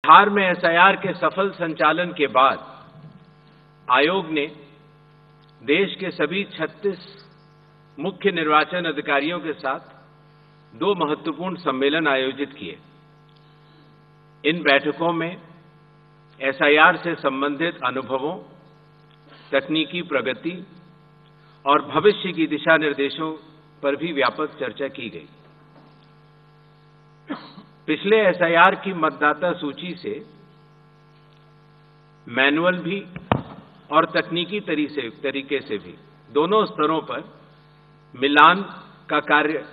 बिहार में एसआईआर के सफल संचालन के बाद आयोग ने देश के सभी 36 मुख्य निर्वाचन अधिकारियों के साथ 2 महत्वपूर्ण सम्मेलन आयोजित किए। इन बैठकों में एसआईआर से संबंधित अनुभवों, तकनीकी प्रगति और भविष्य की दिशा निर्देशों पर भी व्यापक चर्चा की गई। पिछले एसआईआर की मतदाता सूची से मैनुअल भी और तकनीकी तरीके से भी दोनों स्तरों पर मिलान का कार्य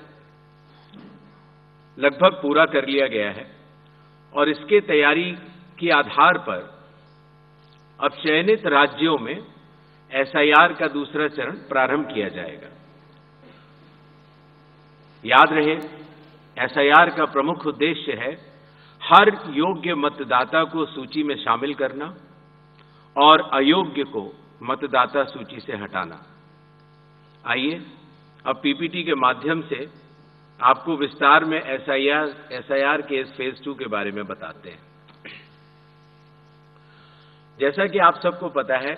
लगभग पूरा कर लिया गया है और इसके तैयारी के आधार पर अब चयनित राज्यों में एसआईआर का दूसरा चरण प्रारंभ किया जाएगा। याद रहे, एसआईआर का प्रमुख उद्देश्य है हर योग्य मतदाता को सूची में शामिल करना और अयोग्य को मतदाता सूची से हटाना। आइए अब पीपीटी के माध्यम से आपको विस्तार में एसआईआर के इस फेज 2 के बारे में बताते हैं। जैसा कि आप सबको पता है,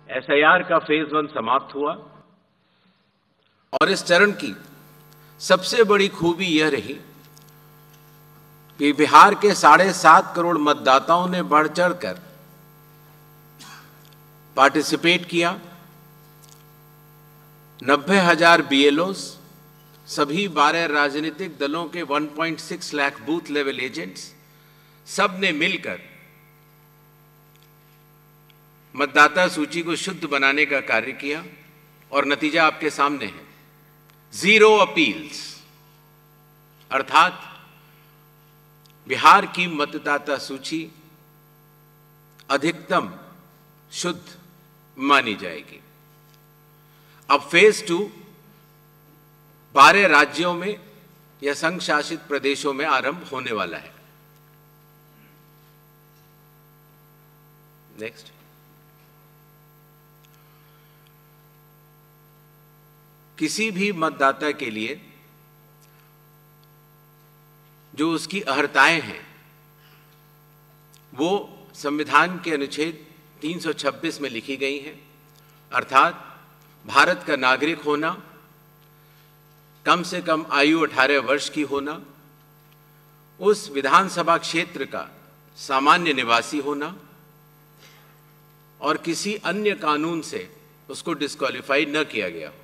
एसआईआर का फेज 1 समाप्त हुआ और इस चरण की सबसे बड़ी खूबी यह रही कि बिहार के 7.5 करोड़ मतदाताओं ने बढ़ चढ़कर पार्टिसिपेट किया। 90,000 बीएलओज, सभी 12 राजनीतिक दलों के 1.6 लाख बूथ लेवल एजेंट्स, सब ने मिलकर मतदाता सूची को शुद्ध बनाने का कार्य किया और नतीजा आपके सामने है। 0 अपील्स, अर्थात बिहार की मतदाता सूची अधिकतम शुद्ध मानी जाएगी। अब फेज 2 12 राज्यों में या संघ शासित प्रदेशों में आरंभ होने वाला है। नेक्स्ट। किसी भी मतदाता के लिए जो उसकी अर्हताएं हैं वो संविधान के अनुच्छेद 326 में लिखी गई हैं, अर्थात भारत का नागरिक होना, कम से कम आयु 18 वर्ष की होना, उस विधानसभा क्षेत्र का सामान्य निवासी होना और किसी अन्य कानून से उसको डिस्क्वालीफाई न किया गया हो।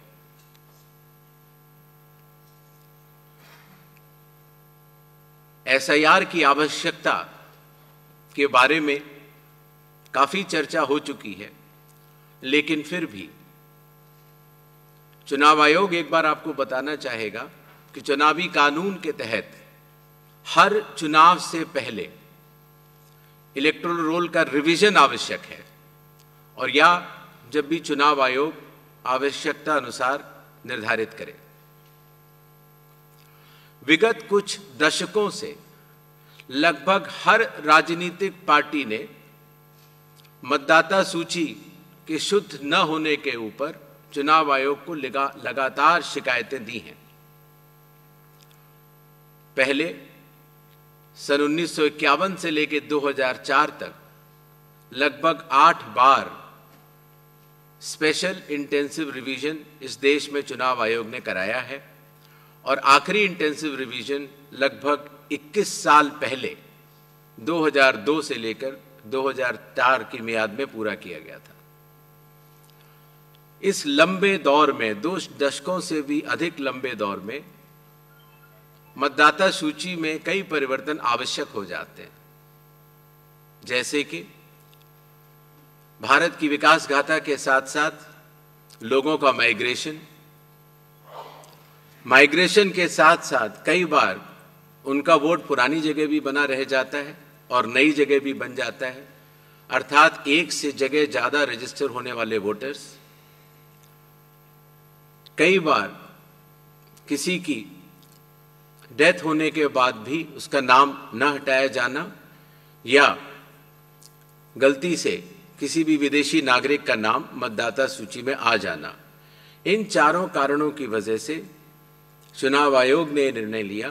एसआईआर की आवश्यकता के बारे में काफी चर्चा हो चुकी है, लेकिन फिर भी चुनाव आयोग एक बार आपको बताना चाहेगा कि चुनावी कानून के तहत हर चुनाव से पहले इलेक्टोरल रोल का रिवीजन आवश्यक है और या जब भी चुनाव आयोग आवश्यकता अनुसार निर्धारित करे। विगत कुछ दशकों से लगभग हर राजनीतिक पार्टी ने मतदाता सूची के शुद्ध न होने के ऊपर चुनाव आयोग को लगातार शिकायतें दी हैं। पहले सन 1951 से लेकर 2004 तक लगभग 8 बार स्पेशल इंटेंसिव रिवीजन इस देश में चुनाव आयोग ने कराया है और आखिरी इंटेंसिव रिवीजन लगभग 21 साल पहले 2002 से लेकर 2004 की मियाद में पूरा किया गया था। इस लंबे दौर में, 2 दशकों से भी अधिक लंबे दौर में, मतदाता सूची में कई परिवर्तन आवश्यक हो जाते हैं, जैसे कि भारत की विकास गाथा के साथ साथ लोगों का माइग्रेशन के साथ साथ कई बार उनका वोट पुरानी जगह भी बना रह जाता है और नई जगह भी बन जाता है, अर्थात एक से जगह ज्यादा रजिस्टर होने वाले वोटर्स। कई बार किसी की डेथ होने के बाद भी उसका नाम न हटाया जाना या गलती से किसी भी विदेशी नागरिक का नाम मतदाता सूची में आ जाना। इन चारों कारणों की वजह से चुनाव आयोग ने निर्णय लिया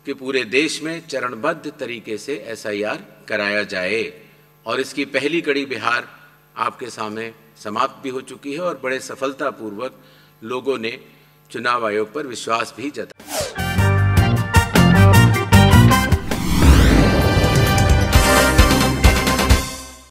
कि पूरे देश में चरणबद्ध तरीके से SIR कराया जाए और इसकी पहली कड़ी बिहार आपके सामने समाप्त भी हो चुकी है और बड़े सफलतापूर्वक लोगों ने चुनाव आयोग पर विश्वास भी जताया।